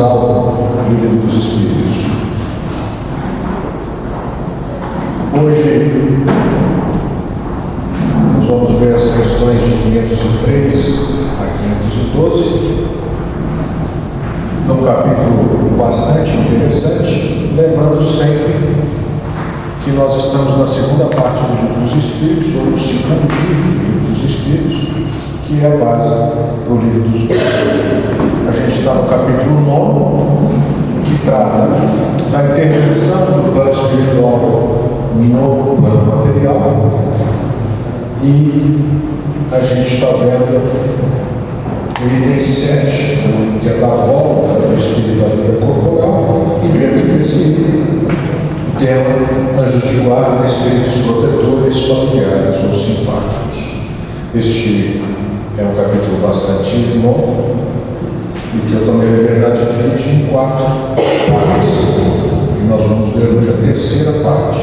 exaltam no Livro dos Espíritos. Hoje nós vamos ver as questões de 503 a 512, num capítulo bastante interessante, lembrando sempre que nós estamos na segunda parte do Livro dos Espíritos, ou no segundo livro do Livro dos Espíritos, que é a base para o Livro dos Espíritos. A gente está no capítulo 9, que trata da intervenção do plano espiritual no plano material, e a gente está vendo o item 7, que é da volta do espírito à vida corporal, e dentro desse item, o tema anjos de guarda, espíritos protetores, familiares ou simpáticos. Este é um capítulo bastante longo, e que eu tomei a liberdade de dividir em 4 partes, e nós vamos ver hoje a terceira parte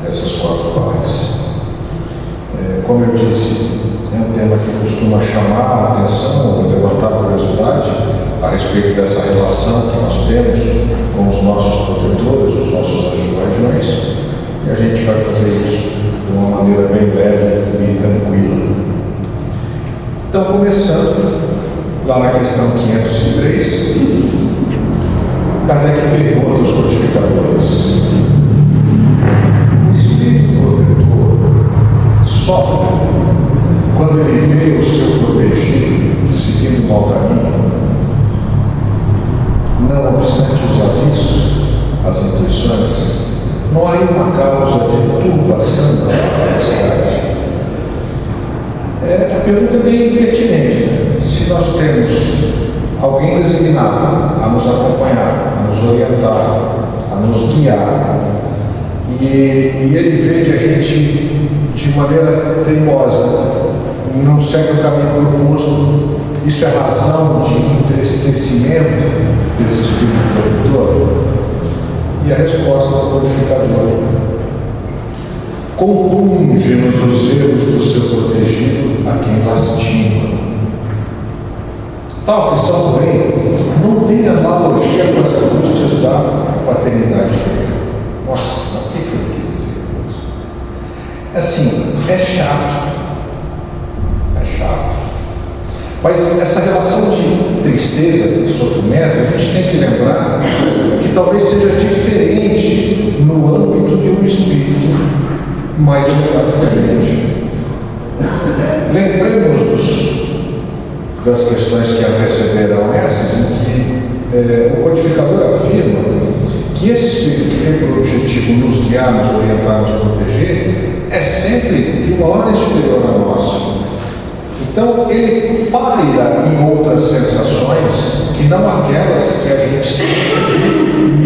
dessas 4 partes. Como eu disse, é um tema que costuma chamar a atenção ou levantar a curiosidade a respeito dessa relação que nós temos com os nossos protetores, os nossos anjos guardiões, e a gente vai fazer isso de uma maneira bem leve e tranquila. Então, começando lá na questão 503, Kardec pergunta aos codificadores: o espírito protetor sofre quando ele vê o seu protegido seguindo o mau caminho, não obstante os avisos, as intuições? Não há nenhuma causa de turbação da sua felicidade? A pergunta é bem pertinente, né? Se nós temos alguém designado a nos acompanhar, a nos orientar, a nos guiar, e ele vê que a gente, de maneira teimosa, não segue o caminho proposto, isso é razão de entristecimento desse espírito protetor? E a resposta do codificador: compunge-nos os erros do seu protegido a quem lastima. Tal aflição, porém, não tem analogia com as angústias da paternidade dele. Nossa, mas o que eu quis dizer com isso? Assim, é chato. É chato. Mas essa relação de tristeza e sofrimento, a gente tem que lembrar que talvez seja diferente no âmbito de um espírito mais elevado que a gente. Lembremos das questões que antecederam essas, em que o codificador afirma que esse espírito que tem por objetivo nos guiar, nos orientar, nos proteger, é sempre de uma ordem superior à nossa. Então, ele paira em outras sensações que não aquelas que a gente sente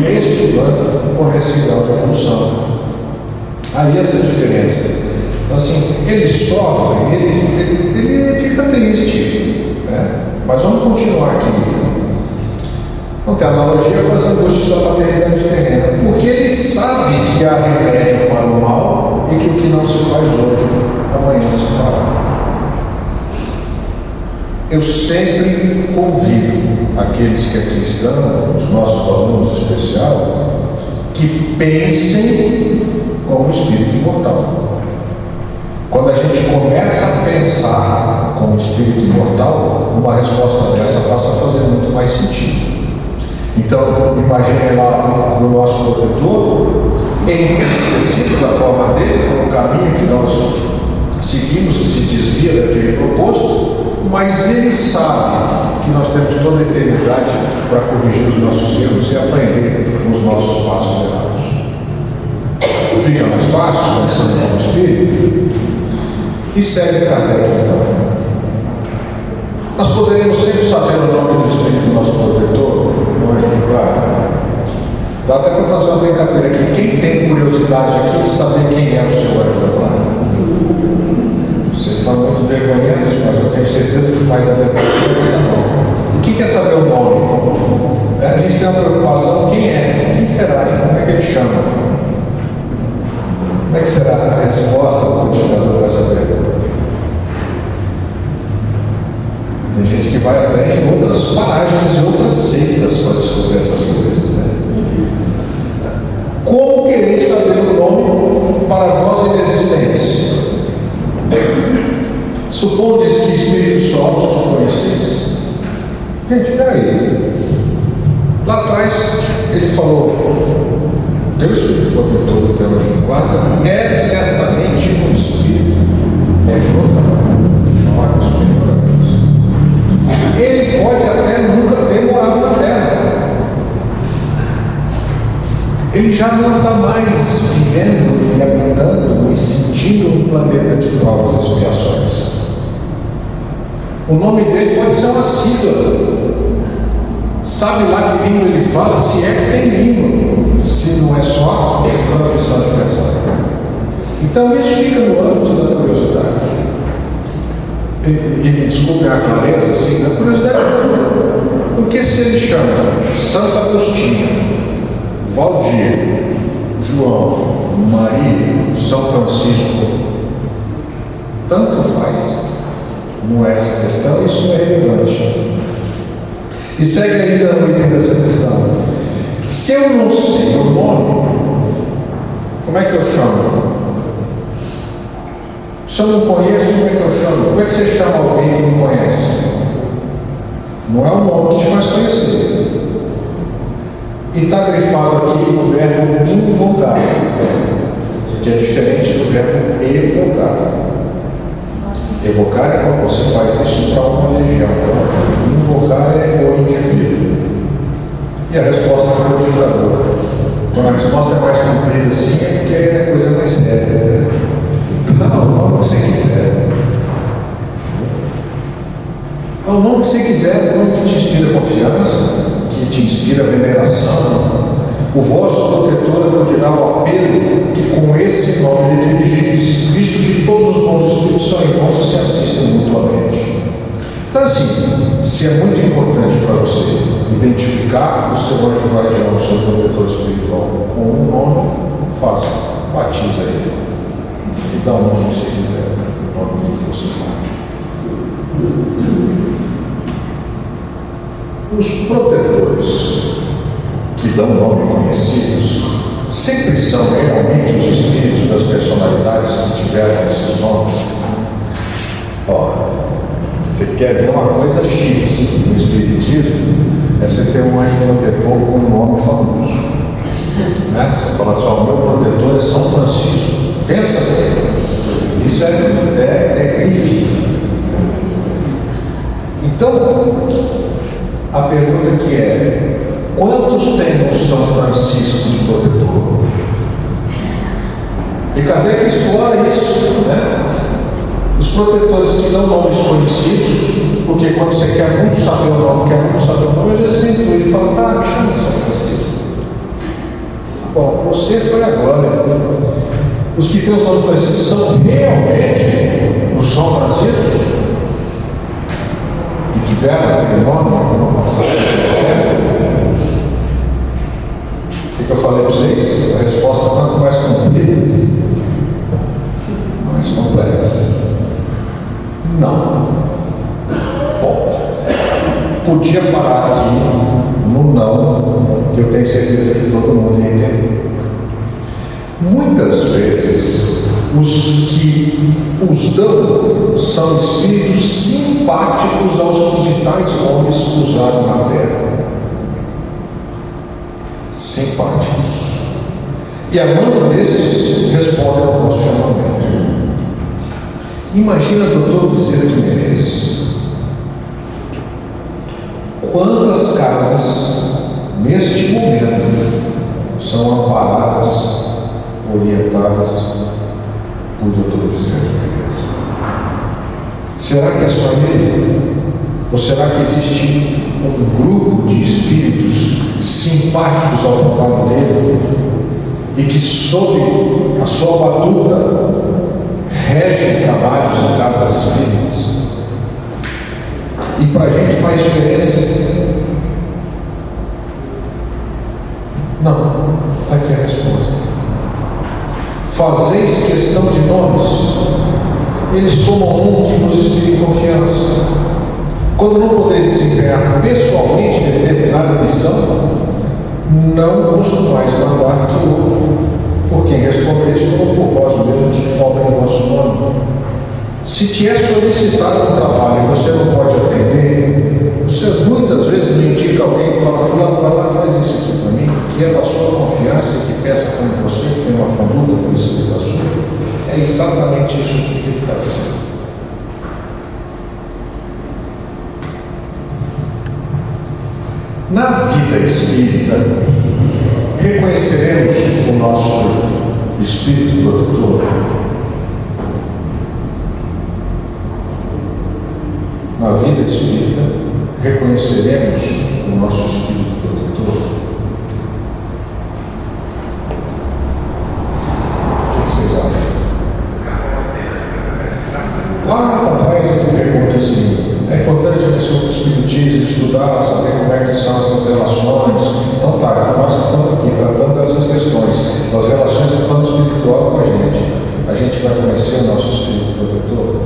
neste plano com esse grau de evolução. Aí essa é a diferença. Então, assim, ele sofre, ele fica triste, né? Mas vamos continuar aqui. Não tem analogia com as angústias da paternidade terrena, porque ele sabe que há remédio para o mal e que o que não se faz hoje, amanhã se fará. Eu sempre convido aqueles que aqui estão, os nossos alunos em especial, que pensem como espírito imortal. Quando a gente começa a pensar como espírito imortal, uma resposta dessa passa a fazer muito mais sentido. Então, imagine lá o nosso protetor, entristecido da forma dele, com o caminho que nós seguimos, que se desvia daquele proposto, mas ele sabe que nós temos toda a eternidade para corrigir os nossos erros e aprender com os nossos passos errados. Fica mais fácil, pensando como espírito? E segue Kardec, então. Nós poderíamos sempre saber o nome do espírito do nosso protetor, no anjo de guarda. Dá até para fazer uma brincadeira aqui. Quem tem curiosidade aqui de saber quem é o seu anjo de guarda? Vocês estão muito vergonhosos, mas eu tenho certeza que mais da metade não. O que quer saber o nome? A gente tem uma preocupação: quem é? Quem será? Como é que ele chama? Como é que será a resposta do codificador para essa pergunta? Tem gente que vai até em outras paragens e outras seitas para Supondes que espíritos só os que conheceis? Gente, peraí. Lá atrás ele falou: teu espírito protetor do teu anjo de guarda é certamente um espírito falar com o Espírito. Ele pode até nunca ter morado na terra. Ele já não está mais vivendo e habitando e sentindo um planeta de provas e expiações. O nome dele pode ser uma sigla. Sabe lá que língua ele fala, se é que tem língua, se não é só transmissão de pensamento. Então isso fica no âmbito da curiosidade. E me desculpem a clareza, assim, da curiosidade. Porque se ele chama Santo Agostinho, Valdir, João, Maria, São Francisco, tanto faz. Não é essa questão, isso não é relevante. E segue ainda no item dessa questão. Se eu não sei o nome, como é que eu chamo? Se eu não conheço, como é que eu chamo? Como é que você chama alguém que não conhece? Não é o nome que te faz conhecer. E está grifado aqui o verbo invocar, que é diferente do verbo evocar. Evocar é quando você faz isso para uma legião. Invocar é o indivíduo. E a resposta é o codificador. Quando a resposta é mais comprida assim, é porque é coisa mais séria. Dá o nome que você quiser. Dá o nome que você quiser, o nome que te inspira confiança, que te inspira veneração. O vosso protetor acudirá ao apelo que com esse nome lhe dirigis, visto que todos os bons espíritos são irmãos e se assistem mutuamente. Então, assim, se é muito importante para você identificar o seu anjo guardião, o seu protetor espiritual com um nome, faça, batiza ele e dá o nome que você quiser, o nome que for simpático. Os protetores que dão nome conhecidos sempre são realmente os espíritos das personalidades que tiveram esses nomes. Ó, você quer ver uma coisa chique no espiritismo? É você ter um anjo protetor com um nome famoso. Né? Você fala só, o meu protetor é São Francisco. Pensa bem. Isso é grife. Então, a pergunta que é: quantos tem o São Francisco de protetor? E Kardec explora isso, né? Os protetores que dão nomes conhecidos, porque quando você quer muito saber o nome, eu já sinto ele fala: tá, me chama São Francisco. Bom, você foi agora. Os que têm os nomes conhecidos são realmente os São Franciscos? Que tiveram aquele nome no passado? O que eu falei para vocês? A resposta é quanto mais comprida, mais complexa. Não. Bom, podia parar aqui no não, que eu tenho certeza que todo mundo ia entender. Muitas vezes, os que os dão são espíritos simpáticos aos que de tais nomes usaram na Terra. Simpáticos. E a mão desses responde ao nosso chamamento. Imagina o doutor Bezerra de Menezes. Quantas casas, neste momento, são amparadas, orientadas por doutor Bezerra de Menezes? Será que é só ele? Ou será que existe um grupo de espíritos simpáticos ao trabalho dele e que, sob a sua batuta, regem trabalhos em casas espíritas? E para a gente faz diferença? Não. Está aqui a resposta. Fazeis questão de nomes, eles tomam um que vos inspire confiança. Quando não podeis desempenhar pessoalmente determinada missão, não costumais mandar que outro, por quem respondeis como por vós mesmos, cobrem o vosso nome. Se te é solicitado um trabalho e você não pode atender, você muitas vezes não indica alguém e fala: fulano, vai lá, faz isso aqui para mim, que é da sua confiança e que peça com você, que tem uma conduta parecida da sua. É exatamente isso que ele está dizendo. Na vida espírita, reconheceremos o nosso espírito protetor. Na vida espírita, reconheceremos o nosso espírito protetor. O que vocês acham? Lá atrás ele pergunta assim: é importante nesse espiritismo estudar, saber como é que são essas relações. Então tá, então nós estamos aqui tratando dessas questões, das relações do plano espiritual com a gente. A gente vai conhecer o nosso espírito protetor?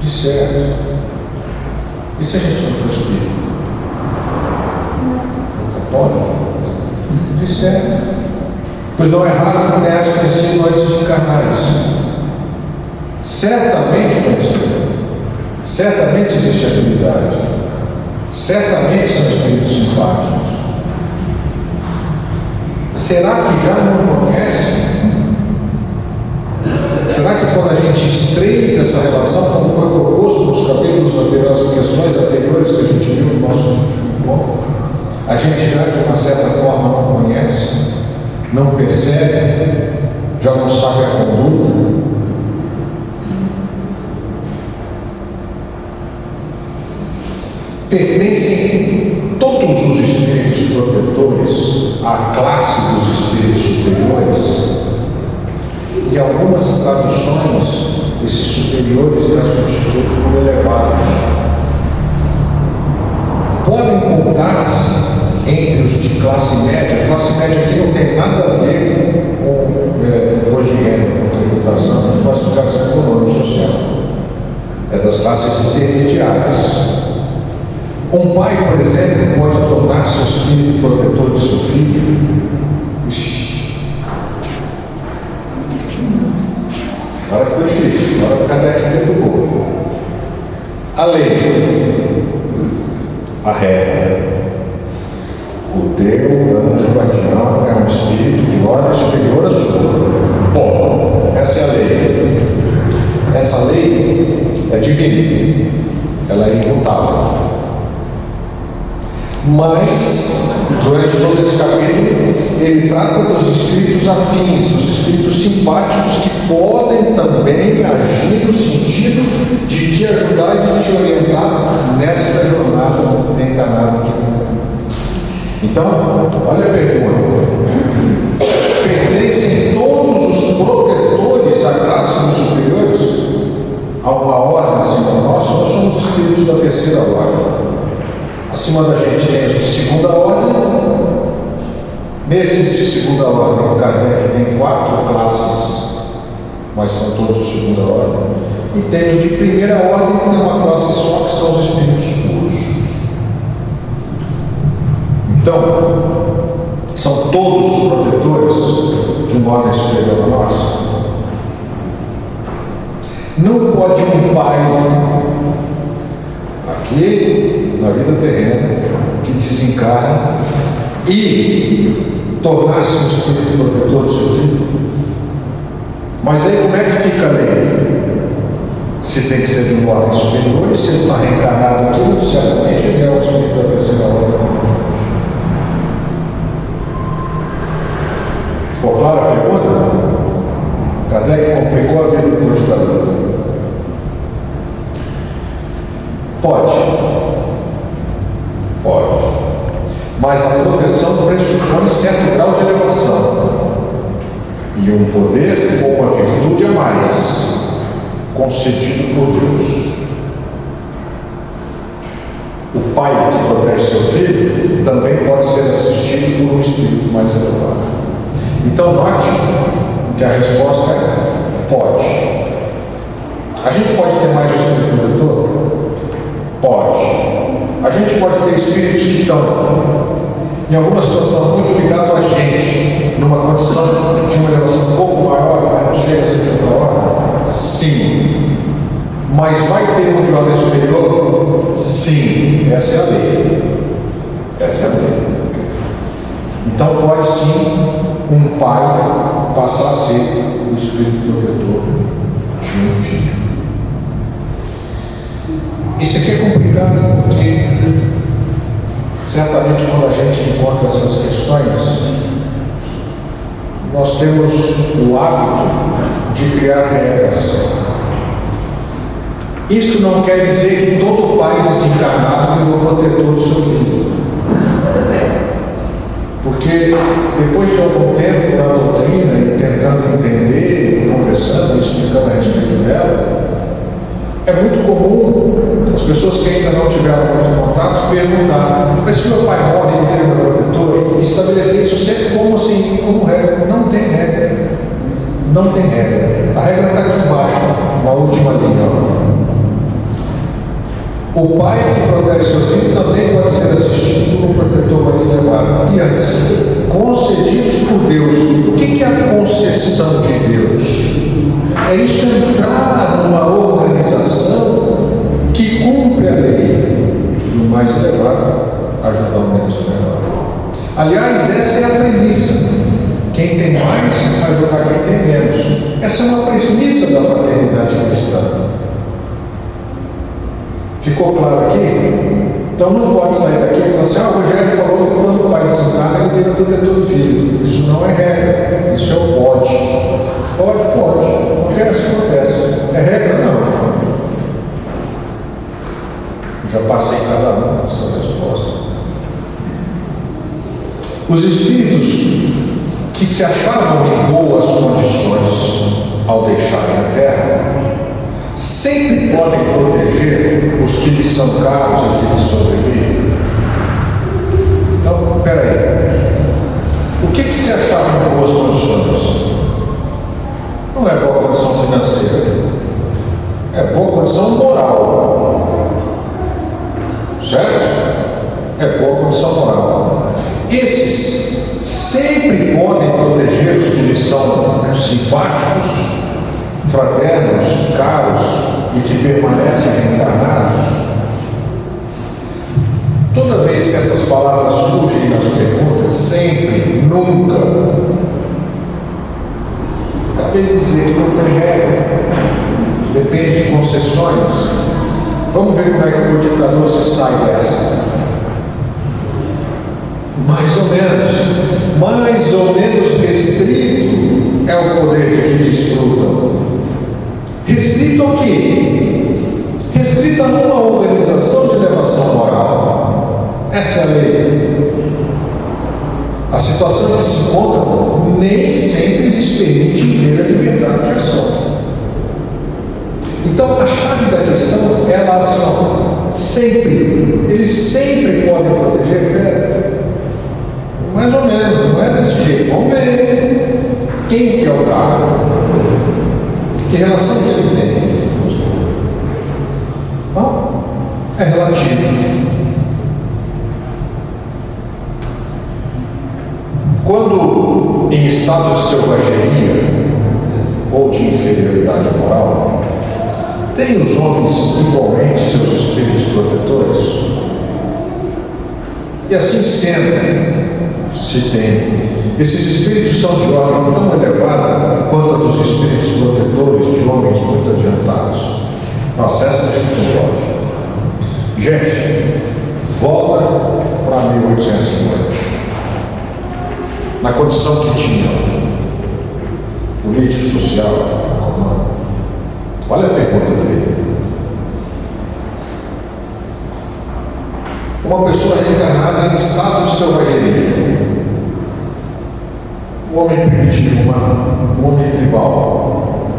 De certo. E se a gente não for espírito? Nunca pode? De certo. Pois não é raro que tenhas conhecido antes de encarnar isso. Certamente conheceu. Certamente existe afinidade. Certamente são espíritos simpáticos. Será que já não conhece? Será que quando a gente estreita essa relação, como foi proposto nos capítulos anteriores, nas questões anteriores que a gente viu no nosso último encontro, a gente já de uma certa forma não conhece, não percebe, já não sabe a conduta? Pertencem todos os espíritos protetores à classe dos espíritos superiores? Em algumas traduções, esses superiores eram substituídos por elevados. Podem contar-se entre os de classe média. A classe média aqui não tem nada a ver com imposto de renda, com tributação, com classificação econômica e social. É das classes intermediárias. Um pai, por exemplo, pode tornar-se o espírito protetor de seu filho. Agora ficou difícil, agora o Kardec perturbou. A lei, a regra. O teu anjo guardião é um espírito de ordem superior à sua. Bom, essa é a lei. Essa lei é divina, ela é imutável. Mas, durante todo esse capítulo, ele trata dos espíritos afins, dos espíritos simpáticos que podem também agir no sentido de te ajudar e de te orientar nesta jornada encarnada aqui. Então, olha a pergunta: pertencem todos os protetores à classe dos superiores a uma ordem acima da nossa? Nós somos espíritos da terceira ordem. Acima da gente tem os de segunda ordem. Nesses de segunda ordem, o Kardec tem 4 classes, mas são todos de segunda ordem. E tem os de primeira ordem, que tem uma classe só, que são os espíritos puros. Então, são todos os protetores de uma ordem superior a nossa. Não pode um pai, aqui na vida terrena, que desencarna e tornar-se um espírito protetor do seu filho. Mas aí como é que fica a lei? Se tem que ser de uma ordem superior, e se ele está reencarnado aqui, certamente ele é o espírito da terceira ordem. Ficou clara a pergunta? Kardec complicou a vida do conjungador. Pode. Mas a proteção pressupõe certo grau de elevação. E um poder ou uma virtude a mais, concedido por Deus. O pai que protege seu filho também pode ser assistido por um espírito mais elevado. Então note que a resposta é: pode. A gente pode ter mais de um espírito protetor? Pode. A gente pode ter espíritos que estão em alguma situação muito ligado a gente, numa condição de uma elevação um pouco maior, não chega a ser de outra ordem? Sim. Mas vai ter um de ordem superior? Sim. Essa é a lei. Essa é a lei. Então pode sim um pai passar a ser o espírito protetor de um filho. Isso aqui é complicado porque certamente quando a gente encontra essas questões, nós temos o hábito de criar regras. Isso não quer dizer que todo pai desencarnado virou protetor do seu filho. Porque depois de algum tempo na doutrina, e tentando entender, conversando e explicando a respeito dela, é muito comum as pessoas que ainda não tiveram muito contato perguntar: mas se meu pai morre e vira meu protetor, estabelecer isso sempre como assim, como regra. Não tem regra. Não tem regra. A regra está aqui embaixo, na última linha. O pai que protege seu filho também pode ser assistido por um protetor mais elevado. E antes, concedidos por Deus. O que é a concessão de Deus? É isso entrar numa organização que cumpre a lei do mais elevado ajudar o menos elevado. Aliás, essa é a premissa. Quem tem mais ajudar quem tem menos. Essa é uma premissa da fraternidade cristã. Ficou claro aqui? Então não pode sair daqui e falar assim: o Rogério falou que quando o pai desencarna ele vira protetor do filho. Isso não é regra, isso é o pode. Pode. Acontece. É regra? Não. Já passei cada um com essa resposta. Os espíritos que se achavam em boas condições ao deixarem a Terra sempre podem proteger os que lhes são caros e que lhes sobrevivem. Então, peraí. O que se achava em boas condições? Não é boa condição financeira. É boa condição moral. Certo? É boa condição moral. Esses sempre podem proteger os que lhes são simpáticos, fraternos, caros e que permanecem reencarnados. Toda vez que essas palavras surgem nas perguntas, sempre, nunca, acabei de dizer que não tem regra, depende de concessões. Vamos ver como é que o codificador se sai dessa. Mais ou menos restrito é o poder de que desfrutam. Restrito ao quê? Restrito a uma organização de elevação moral. Essa é a lei. A situação que se encontra nem sempre lhes permite ter a liberdade de ação. Então a chave da questão é a ação. Sempre. Eles sempre podem proteger. Mais ou menos, não é desse jeito. Vamos ver quem que é o cara, que relação que ele tem. Então, é relativo. Quando em estado de selvageria ou de inferioridade moral, tem os homens igualmente seus espíritos protetores? E assim sendo, se tem. Esses espíritos são de ordem tão elevada quanto a dos espíritos protetores de homens muito adiantados. Nossa, essa deixa eu pode. Gente, volta para 1850. Na condição que tinha, político, social, econômico. Olha a pergunta dele. Uma pessoa reencarnada em estado de selvageria. O homem primitivo, um homem tribal,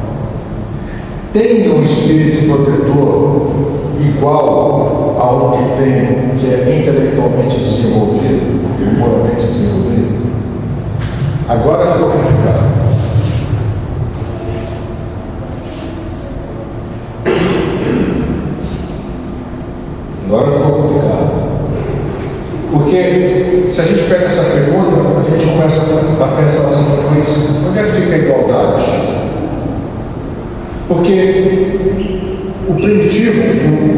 tem um espírito protetor igual ao que tem, que é intelectualmente desenvolvido e moralmente desenvolvido? Agora ficou complicado. Agora ficou complicado. Porque se se a gente pega essa pergunta, a gente começa a pensar assim, mas onde é que fica a igualdade? Porque o primitivo,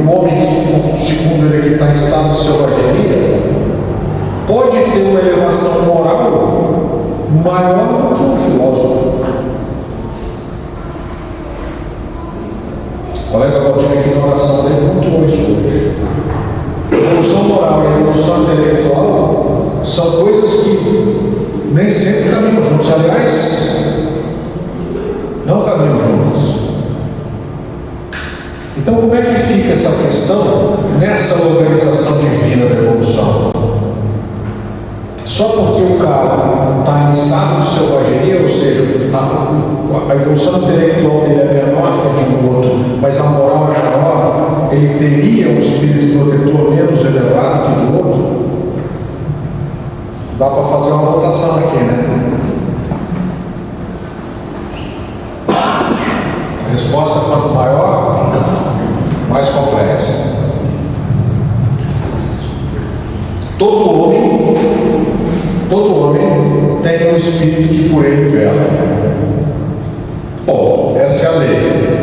o homem, segundo ele que está em estado de selvageria, pode ter uma elevação moral maior do que um filósofo. O colega Valdir aqui na oração dele pontuou isso hoje. A evolução moral e a evolução intelectual são coisas que nem sempre caminham juntos. Aliás, não caminham juntos. Então, como é que fica essa questão nessa organização divina da evolução? Só porque o cara está em estado de selvageria, ou seja, a evolução intelectual dele é menor que a de um outro, mas a moral é maior, ele teria um espírito protetor menos elevado que o do outro? Dá para fazer uma votação aqui, né? A resposta, quanto maior, mais complexa. Todo homem tem um espírito que por ele vela. Bom, essa é a lei.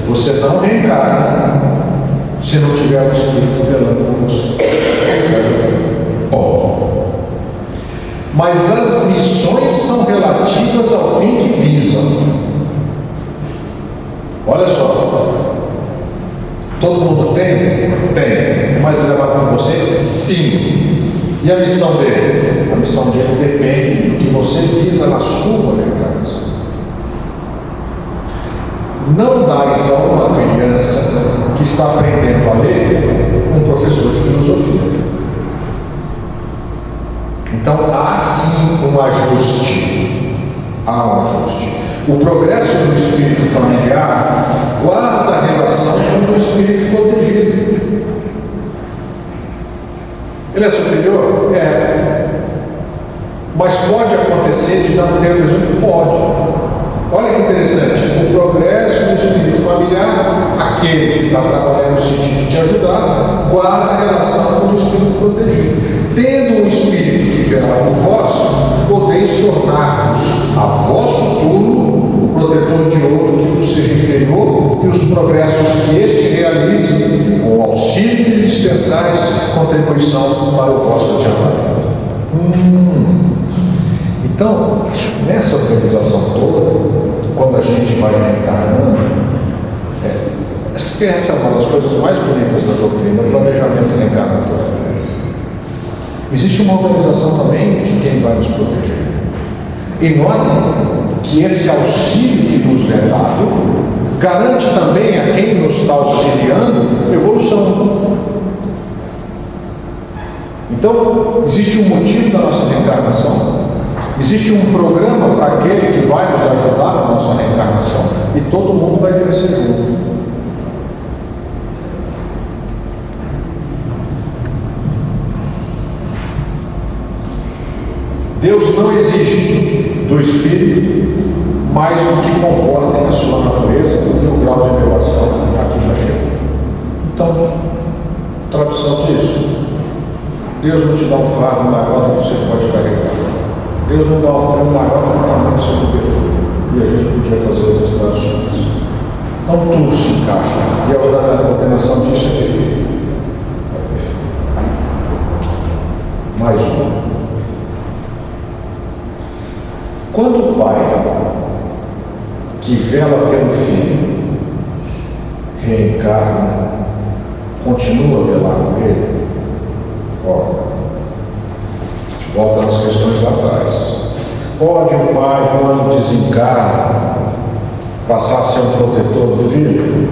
Você não reencarna se não tiver um espírito velando por você. Bom, mas as missões são relativas ao fim que visam. Olha só. Todo mundo tem? Tem. Mas ele vai com você? Sim. E a missão dele? A missão dele depende do que você visa na sua reencarnação. Não dás a uma criança que está aprendendo a ler um professor de filosofia. Então há sim um ajuste. Há um ajuste. O progresso do espírito familiar guarda a relação com o espírito protegido. Ele é superior? É. Mas pode acontecer de não ter o mesmo? Pode. Olha que interessante. O progresso do espírito familiar, aquele que está trabalhando no sentido de te ajudar, guarda a relação com o espírito protegido. Tendo um espírito que vela por vós, podeis tornar-vos a vosso turno o protetor de outro que vos seja inferior, e os progressos que este realize, com o auxílio que lhe dispensais, contribuição para o vosso adiantamento. Então, nessa organização toda, quando a gente vai reencarnando, essa é uma das coisas mais bonitas da doutrina, o planejamento reencarnatório. Existe uma organização também de quem vai nos proteger. E notem que esse auxílio que nos é dado garante também a quem nos está auxiliando evolução. Então, existe um motivo da nossa reencarnação, existe um programa para aquele que vai nos ajudar na nossa reencarnação, e todo mundo vai crescer junto. Deus não exige do espírito mais do que comporta na sua natureza e o grau de elevação a que já chegou. Então, tradução disso: Deus não te dá um fardo maior do que você pode carregar. Deus não dá um fardo maior do que o tamanho do seu cobertor. E a gente podia fazer outras traduções. Então tudo se encaixa. E a ordenação disso é perfeita. Mais uma. Quando o pai que vela pelo filho reencarna, continua a velar por ele? Volta nas questões lá atrás. Pode o pai, quando desencarna, passar a ser um protetor do filho?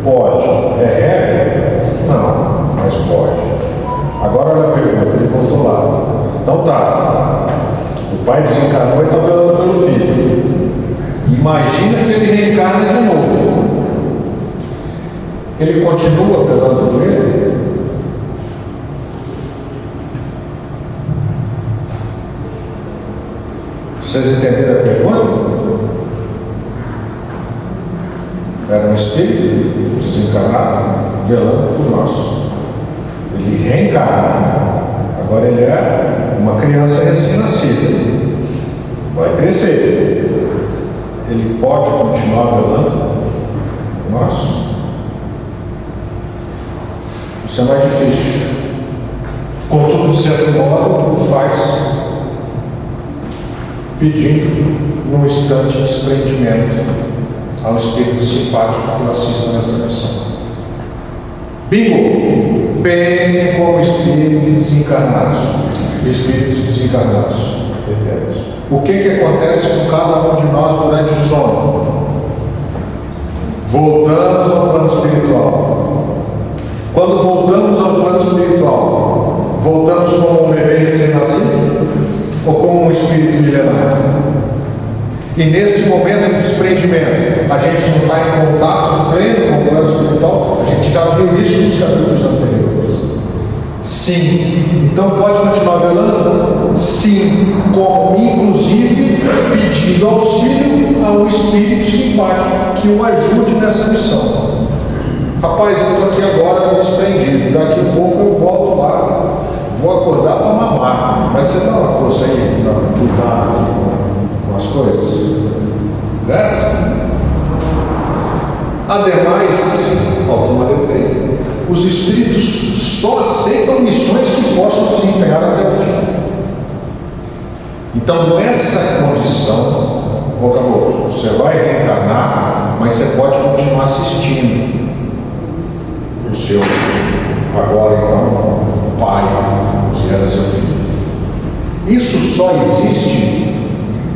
Pode. É regra? Não, mas pode. Agora olha a pergunta, ele voltou lá. Então tá. O pai desencarnou e está velando pelo filho. Imagina que ele reencarna de novo. Ele continua velando por ele? Vocês entenderam a pergunta? Era um espírito desencarnado velando por nós. Ele reencarna. Agora ele é uma criança recém-nascida. Vai crescer. Ele pode continuar velando? Nossa. Isso é mais difícil. Contudo, de certo modo, o faz pedindo num instante de desprendimento ao espírito simpático que o assista nessa missão. Bingo! Pensem como espíritos desencarnados, eternos. O que acontece com cada um de nós durante o sono? Voltamos ao plano espiritual. Quando voltamos ao plano espiritual, voltamos como um bebê recém-nascido ou como um espírito milenário? E nesse momento de desprendimento, a gente não está em contato pleno com o plano espiritual. A gente já viu isso nos capítulos anteriores. Sim. Então pode continuar velando? Sim. Como inclusive pedindo auxílio a um espírito simpático que o ajude nessa missão. Rapaz, eu estou aqui agora desprendido. Daqui a pouco eu volto lá. Vou acordar para mamar. Mas você dá uma força aí para cuidar com as coisas. Certo? Ademais, falta uma letra aí, os espíritos só aceitam missões que possam desempenhar até o fim. Então, nessa condição, acabou, você vai reencarnar, mas você pode continuar assistindo o seu, agora então, pai, que era seu filho. Isso só existe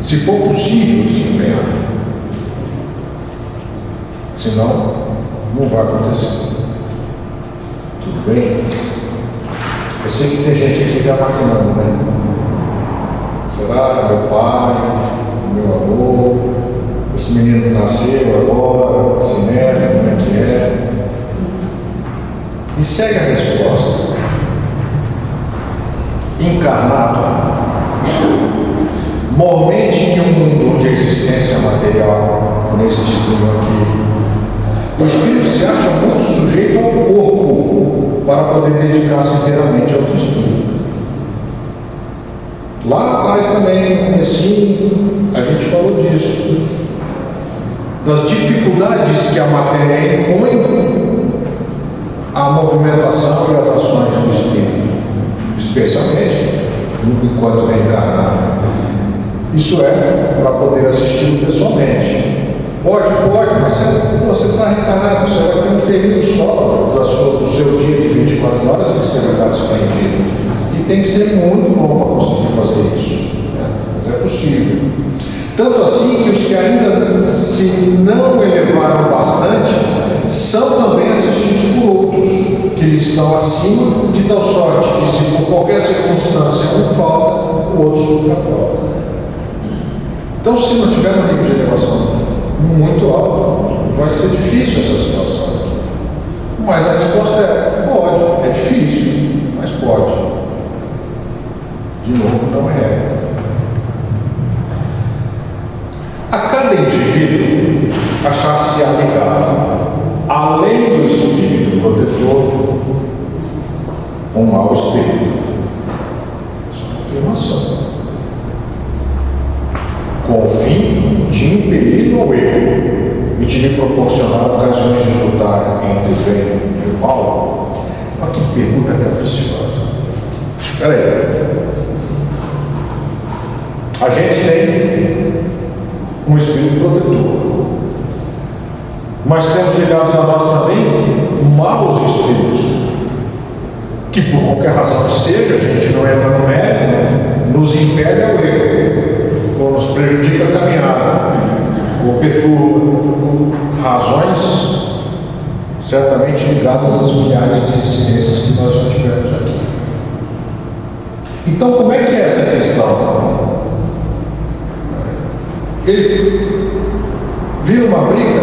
se for possível desempenhar. Senão, não vai acontecer. Tudo bem? Eu sei que tem gente aqui já maquinando, né? Será meu pai, meu avô, esse menino que nasceu agora, esse neto, como é que é? E segue a resposta. Encarnado, mormente em um mundo onde a existência material, nesse destino aqui, o espírito se acha muito sujeito ao corpo para poder dedicar-se inteiramente ao espírito. Lá atrás também, no comecinho, a gente falou disso. Das dificuldades que a matéria impõe à movimentação e às ações do espírito, especialmente enquanto reencarnado. Isso é para poder assisti-lo pessoalmente. Pode, mas você está reencarnado, você vai ter um período só do seu dia de 24 horas em que você vai estar desprendido. E tem que ser muito bom para conseguir fazer isso. Né? Mas é possível. Tanto assim que os que ainda se não elevaram bastante são também assistidos por outros que lhes estão acima, de tal sorte que, se por qualquer circunstância um falta, o outro supra falta. Então, se não tiver um nível de elevação muito alto, vai ser difícil essa situação. Mas a resposta é: pode, é difícil, mas pode. De novo, não é regra. A cada indivíduo achar-se ligado, além do espírito protetor, um mau espírito. Isso é uma afirmação. Com o fim de impedir o erro e de lhe proporcionar ocasiões de lutar entre o bem e o mal. Olha que pergunta caprichosa. Espera aí. A gente tem um espírito protetor, mas temos ligados a nós também maus espíritos, que por qualquer razão que seja, a gente não entra no mérito, nos impele ao erro, ou nos prejudica a caminhada, ou perturba. Razões certamente ligadas às milhares de existências que nós já tivemos aqui. Então, como é que é essa questão? Ele vira uma briga,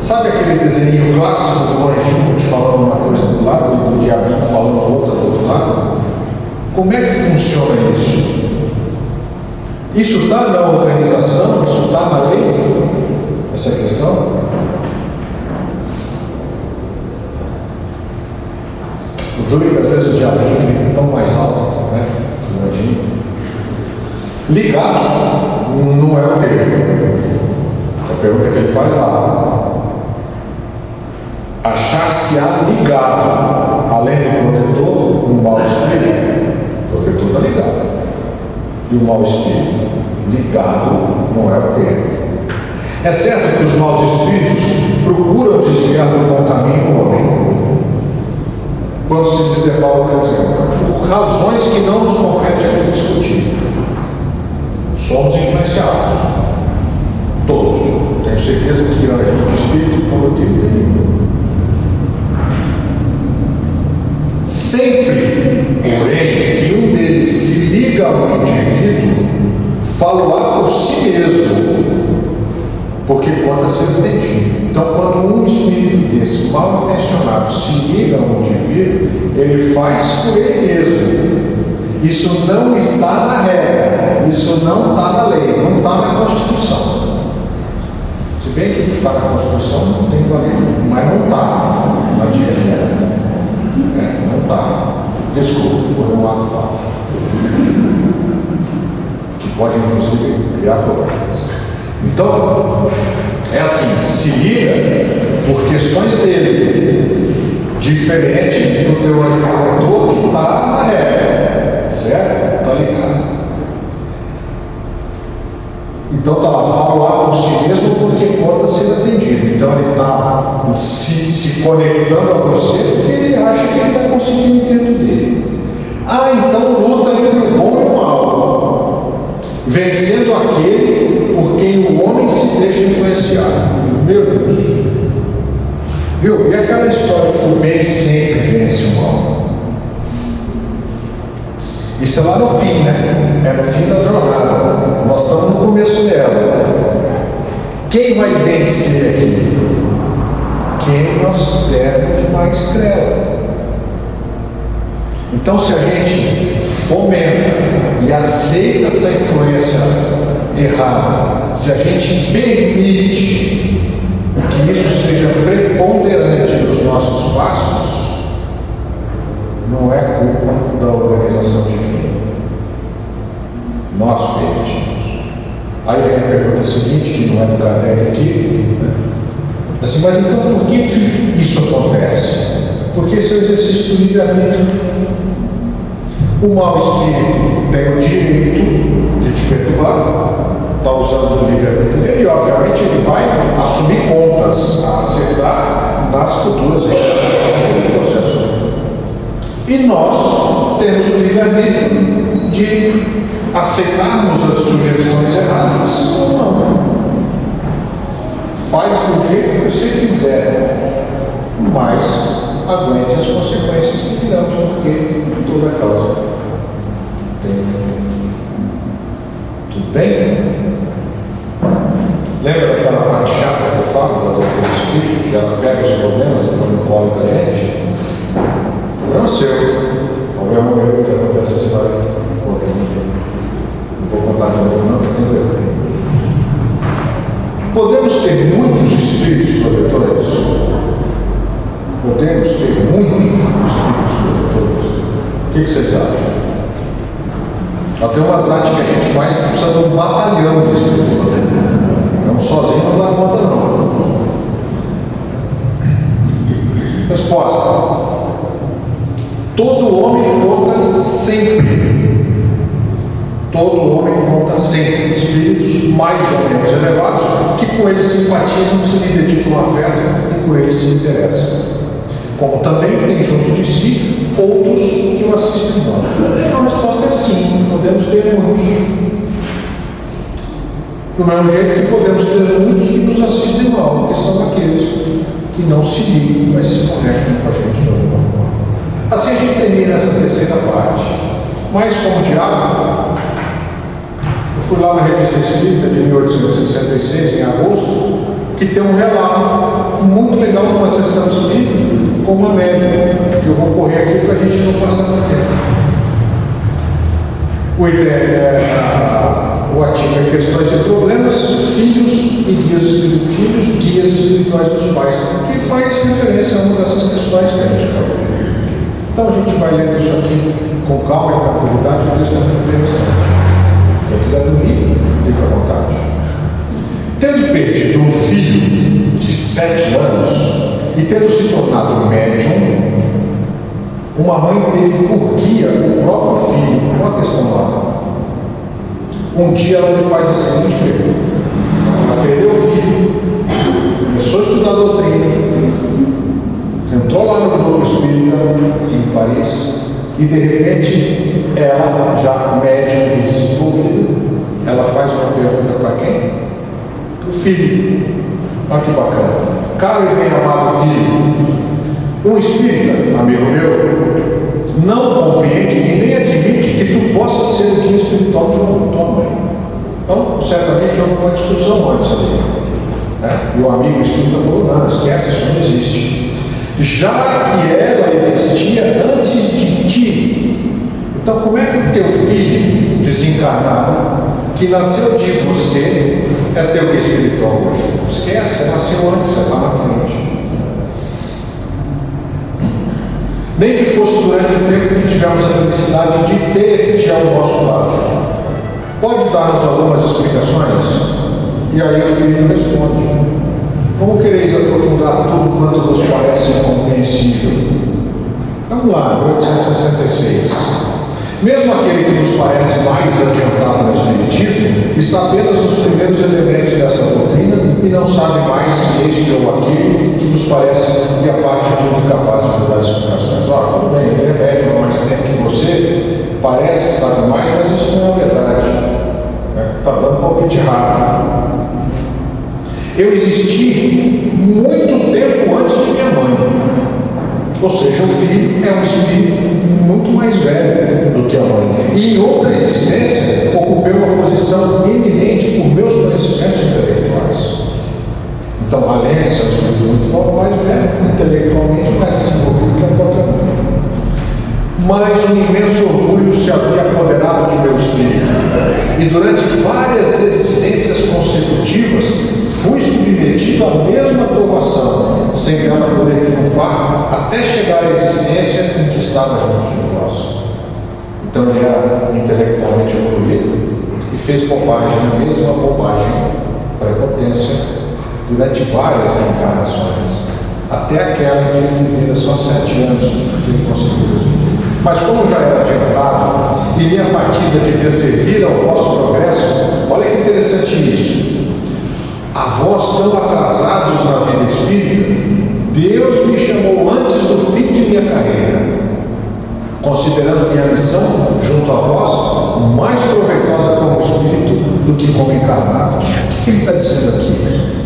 sabe aquele desenho clássico do anjo falando uma coisa do lado e do diabinho falando outra do outro lado? Como é que funciona isso? Isso está na organização? Isso está na lei? Essa questão? O duro é que às vezes o diabinho grita tão mais alto, né? Que o anjinho. Ligado não é o termo. A pergunta que ele faz lá. Achar-se-á ligado, além do protetor, um mau espírito. O protetor está ligado. E o mau espírito? Ligado não é o termo. É certo que os maus espíritos procuram desviar do bom caminho o homem quando se lhes depara a ocasião, por razões que não nos compete aqui discutir. Somos influenciados. Todos. Tenho certeza que anjo de espírito por motivo nenhum. Sempre, porém, que um deles se liga ao indivíduo, fala por si mesmo, porque pode ser entendido. Então, quando um espírito desse mal intencionado se liga a um indivíduo, ele faz por ele mesmo. Isso não está na regra, isso não está na lei, não está na Constituição. Se bem que o que está na Constituição não tem valor, mas não está na DFE. Não está. Desculpa, foi um ato falho. Que pode, inclusive, criar problemas. Então, é assim, se liga por questões dele, diferente do teu anjo protetor que está na regra, certo? Está ligado. Então está lá, fala lá por si mesmo porque pode ser atendido. Então ele está se conectando a você porque ele acha que ele está conseguindo entender. Então luta entre o bom e o mal, vencendo aquele por quem o homem se deixa influenciar. Meu Deus! Viu? E aquela história que o bem sempre vence o mal? Isso é lá no fim, né? É no fim da jornada. Nós estamos no começo dela. Quem vai vencer aqui? Quem nós dermos mais trela. Então, se a gente fomenta e aceita essa influência errada, se a gente permite que isso seja preponderante nos nossos passos, não é culpa da organização divina. Nós permitimos. Aí vem a pergunta seguinte, que não é do Kardec aqui, né? Assim, mas então por que isso acontece? Porque esse é o exercício do livre-arbítrio. O mau espírito tem o direito de te perturbar, está usando o livre-arbítrio dele, e obviamente ele vai assumir contas a acertar nas futuras reencarnações do processo. E nós temos o livre-arbítrio de aceitarmos as sugestões erradas ou não. Faz do jeito que você quiser, mas aguente as consequências que virão, porque toda causa tem. Tudo bem? Lembra daquela parte chata que eu falo da doutrina do Espírito, que ela pega os problemas e põe no colo da gente? O problema é seu. O problema é meu que acontece essa história. Não vou contar de novo, não, porque não deu. Podemos ter muitos espíritos protetores? Podemos ter muitos espíritos protetores? O que vocês acham? Até umas artes que a gente faz que precisa de um batalhão de espíritos protetores. Não sozinho não dá conta, não. Resposta: todo homem conta sempre. Todo homem conta sempre espíritos mais ou menos elevados que com eles simpatizam, se lhe dedicam afeto e por eles se interessam. Como também tem junto de si outros que o assistem mal. Então a resposta é sim, podemos ter muitos. Do mesmo jeito que podemos ter muitos que nos assistem mal, que são aqueles que não se ligam, mas se conectam com a gente de alguma forma. Assim a gente termina essa terceira parte. Mas como diabo, eu fui lá na Revista Espírita de 1866, em agosto, que tem um relato muito legal de uma sessão espírita com uma médium, que eu vou correr aqui para a gente não passar por tempo. O artigo é Questões e Problemas, Filhos e Guias Espirituais dos Pais, que faz referência a uma dessas questões que a gente acabou. Então a gente vai lendo isso aqui com calma e tranquilidade, o texto é muito interessante. Quem quiser dormir, fica à vontade. Tendo perdido um filho de 7 anos e tendo se tornado médium, uma mãe teve por guia o próprio filho. Olha a questão lá. Um dia ela me faz a seguinte pergunta. Ela perdeu o filho, começou a estudar doutrina, entrou lá no grupo espírita em Paris, e de repente ela, já médium e desenvolvida, ela faz uma pergunta para quem? Para o filho. Olha que bacana. Caro e bem-amado filho, um espírita, amigo meu, não compreende e nem admite que tu possa ser o guia espiritual de tua mãe. Então, certamente houve uma discussão antes ali, né? E o amigo espírita falou: não, esquece, isso não existe. Já que ela existia antes de ti, então como é que o teu filho desencarnado, que nasceu de você, é teu guia espiritual hoje? Esquece, nasceu antes, é lá na frente. Nem que fosse durante o tempo que tivemos a felicidade de ter-te ao nosso lado. Pode dar-nos algumas explicações? E aí o filho responde: como quereis aprofundar tudo quanto vos parece incompreensível? Vamos lá, 1866. Mesmo aquele que vos parece mais adiantado no Espiritismo está apenas nos primeiros elementos dessa doutrina e não sabe mais que este ou aquele que vos parece e a parte tudo capaz de dar explicações. Tudo bem, ele é médium há mais tempo que você, parece sabe mais, mas isso não é verdade. Está dando palpite errado. Eu existi muito tempo antes de minha mãe. Ou seja, o filho é um espírito muito mais velho do que a mãe. E em outra existência, ocupei uma posição eminente por meus conhecimentos intelectuais. Então, além de ser um espírito muito mais velho, intelectualmente mais desenvolvido que a própria mãe. Mas um imenso orgulho se havia apoderado de meu espírito. E durante várias existências consecutivas, fui submetido à mesma provação, sem ela poder triunfar, até chegar à existência em que estava junto de vós. Então ele era intelectualmente evoluído e fez bobagem, a mesma bobagem, prepotência, durante várias reencarnações, até aquela em que ele vivia só 7 anos, que ele conseguiu resolver. Mas como já era adiantado, e minha partida devia servir ao vosso progresso, olha que interessante isso. A vós tão atrasados na vida espírita, Deus me chamou antes do fim de minha carreira, considerando minha missão junto a vós mais proveitosa como espírito do que como encarnado. O que ele está dizendo aqui?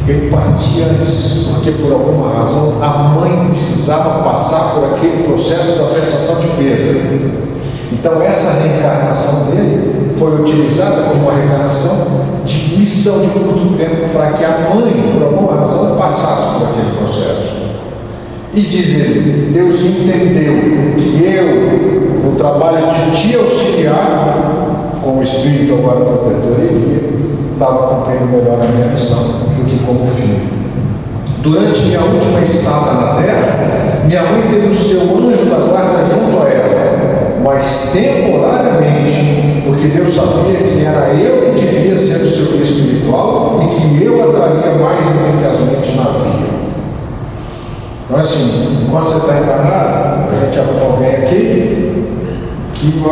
Ele partia antes, porque por alguma razão a mãe precisava passar por aquele processo da sensação de perda. Então essa reencarnação dele foi utilizada como uma reencarnação de missão de curto tempo, para que a mãe, por alguma razão, passasse por aquele processo. E diz ele: Deus entendeu que eu, no trabalho de te auxiliar, como espírito agora protetor e guia, estava cumprindo melhor a minha missão do que como filho. Durante minha última estada na Terra, minha mãe teve o seu anjo da guarda junto a ela, mas temporariamente, porque Deus sabia que era eu que devia ser o seu guia espiritual e que eu a traria mais eficazmente na vida. Então, assim, enquanto você está encarnado, a gente arruma alguém aqui que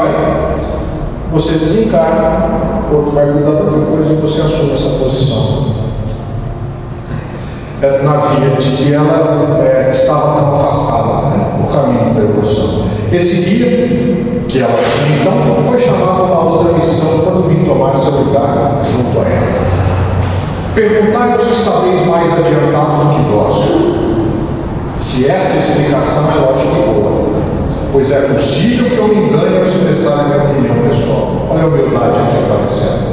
você desencarna, outro vai cuidar da depois e você assume essa posição. Na via de que ela estava tão afastada, né, o caminho da evolução. Esse guia, que ela tinha então, foi chamado a uma outra missão quando vim tomar seu lugar junto a ela. Perguntai-vos se sabeis mais adiantados do que vós. Se essa explicação é lógica e boa, pois é possível que eu me engane ao expressar a minha opinião pessoal. Olha a humildade aqui aparecendo.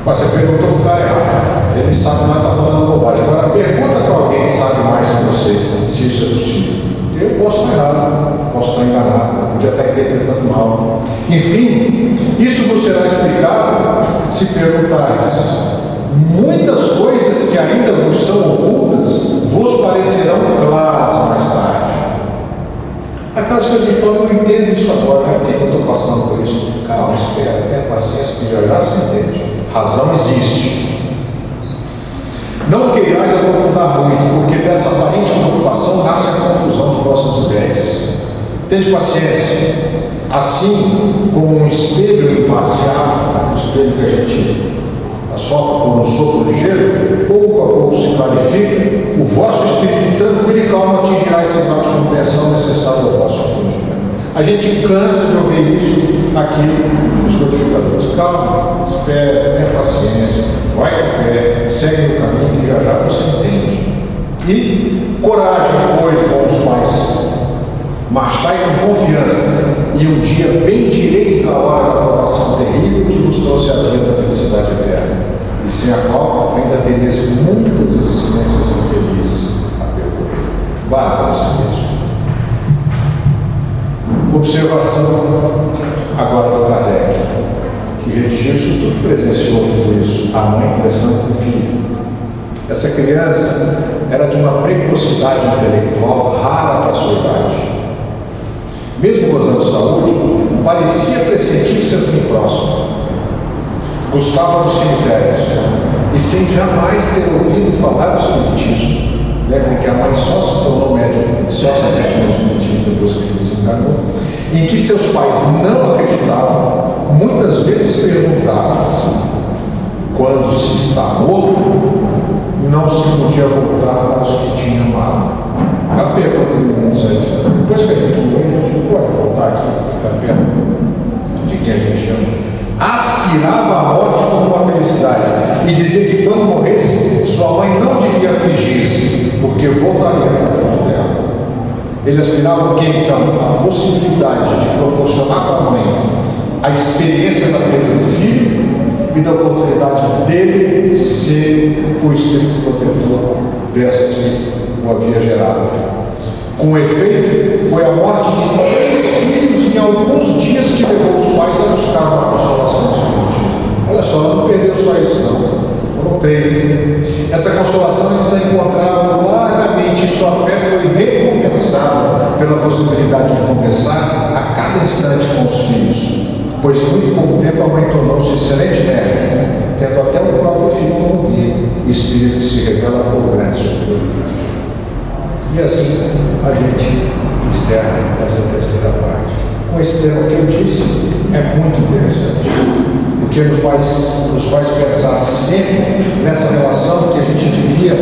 Mas você perguntou para o cara errado. Ele sabe, mas está falando bobagem. Agora pergunta para alguém que sabe mais que vocês se isso é possível. Eu posso estar errado, posso estar enganado, podia estar interpretando mal. Enfim, isso vos será explicado se perguntares. Muitas coisas que ainda vos são ocultas vos parecerão claras mais tarde. Aquelas pessoas me falam, eu não entendo isso agora, né? Por que eu estou passando por isso? Calma, espera, tenha paciência que já se entende. Razão existe. Não queirais aprofundar muito, porque dessa aparente preocupação nasce a confusão de vossas ideias. Tende paciência. Assim como um espelho imparcial, um espelho que a gente assopra por um sopro ligeiro, pouco a pouco se clarifica, o vosso espírito tranquilo e calmo atingirá esse grau de compreensão necessário ao vosso entendimento. A gente cansa de ouvir isso aqui nos codificadores. Calma, espera, tenha paciência, vai com fé, segue o caminho e já já você entende. E coragem, pois, bons pais, marchai com confiança, e um dia bendireis a hora da provação terrível que vos trouxe a vida da felicidade eterna, e sem a qual ainda tereis muitas existências infelizes a percorrer. Guarda-se mesmo. Observação agora do Kardec, que redigiu isso tudo, presenciou tudo isso, a mãe conversando com o filho. Essa criança era de uma precocidade intelectual rara para a sua idade. Mesmo gozando de saúde, parecia pressentir seu fim próximo. Gostava dos cemitérios, e sem jamais ter ouvido falar do espiritismo. Lembrem que a mãe só se tornou médium, só se apaixonou no espiritismo depois que ele desencarnou, em que seus pais não acreditavam, muitas vezes perguntavam assim: quando se está morto, não se podia voltar para os que tinham amado. A pergunta do mundo sai, depois que a gente morre, a gente não pode voltar aqui, ficar perto de quem a gente ama. Aspirava a morte como uma felicidade e dizia que quando morresse, sua mãe não devia afligir-se, porque voltaria para junto dela. Ele aspirava o que então? A possibilidade de proporcionar para a mãe a experiência da perda do filho e da oportunidade dele ser o espírito protetor dessa que o havia gerado. Com efeito, foi a morte de 3 filhos em alguns dias que levou os pais a buscar uma consolação do espiritismo. Olha só, não perdeu só isso não. Foram 3. Essa consolação eles a encontraram largamente, e sua fé foi recompensada pela possibilidade de conversar a cada instante com os filhos. Pois em muito pouco tempo a mãe tornou-se excelente médica, tendo até o próprio filho como guia, espírito que se revela por grande superioridade. E assim a gente encerra essa terceira parte. Com esse tema que eu disse, é muito interessante, porque nos faz pensar sempre nessa relação que a gente devia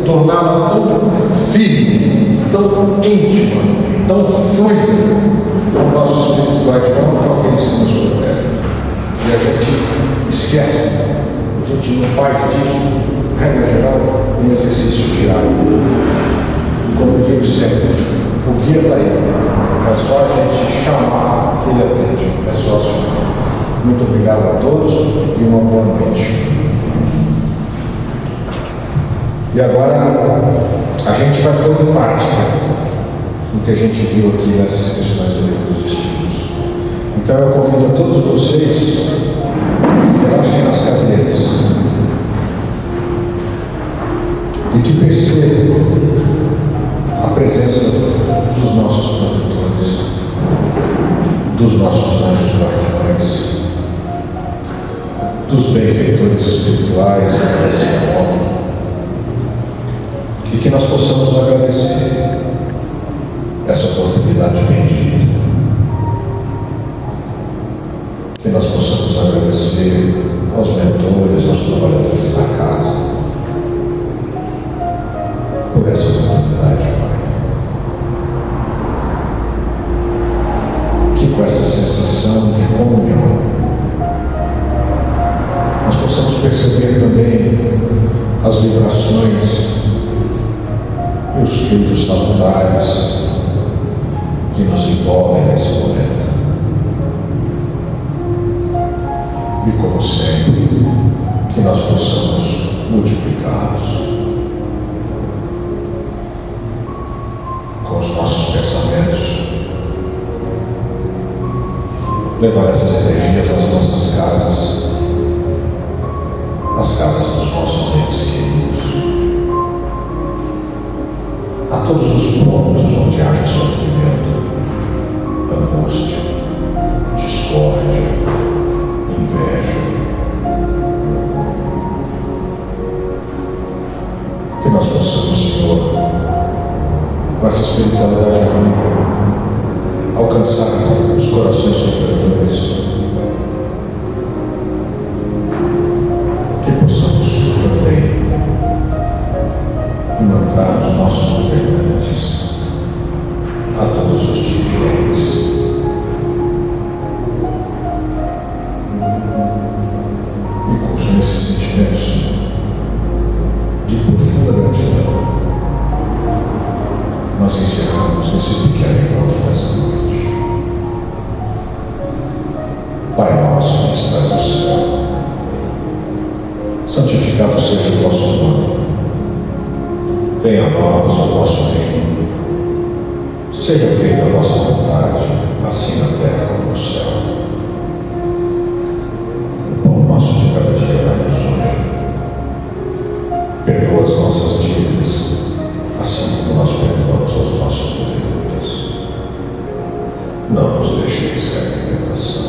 torná-la tão firme, tão íntima, tão fluida, o nosso espiritualidade com aqueles que nos protegem. E a gente esquece, a gente não faz disso, regra geral, um exercício diário. Como eu digo sempre, o guia está aí, é só a gente chamar que ele atende, é só assim. Muito obrigado a todos e uma boa noite. E agora a gente vai pôr em prática o que a gente viu aqui nessas questões do livro dos Espíritos. Então eu convido a todos vocês que relaxem nas cadeiras e que percebam a presença dos nossos protetores, dos nossos anjos guardiões, dos benfeitores espirituais que nesse mundo, e que nós possamos agradecer essa oportunidade bendita, que nós possamos agradecer aos mentores, aos trabalhadores da casa, por essa oportunidade, Pai. Que com essa sensação de comunhão, nós possamos perceber também as vibrações e os fluidos salutares que nos envolvem nesse momento. E como sempre, que nós possamos multiplicá-los com os nossos pensamentos, levar essas energias às nossas casas, às casas dos nossos entes queridos, a todos os pontos onde haja sofrimento, generosidade amiga, alcançar os corações sofredores, que possamos também mandar os nossos governantes a todos os dirigentes e com esses sentimentos de profunda gratidão, nós encerramos esse pequeno encontro dessa noite. Pai nosso que estás no céu, santificado seja o vosso nome. Venha a nós o vosso reino. Seja feita a vossa vontade, assim na terra como no céu. O pão nosso de cada dia dá-nos hoje. Perdoa as nossas dívidas, assim como nós perdoamos aos nossos devedores. Não nos deixeis cair em tentação,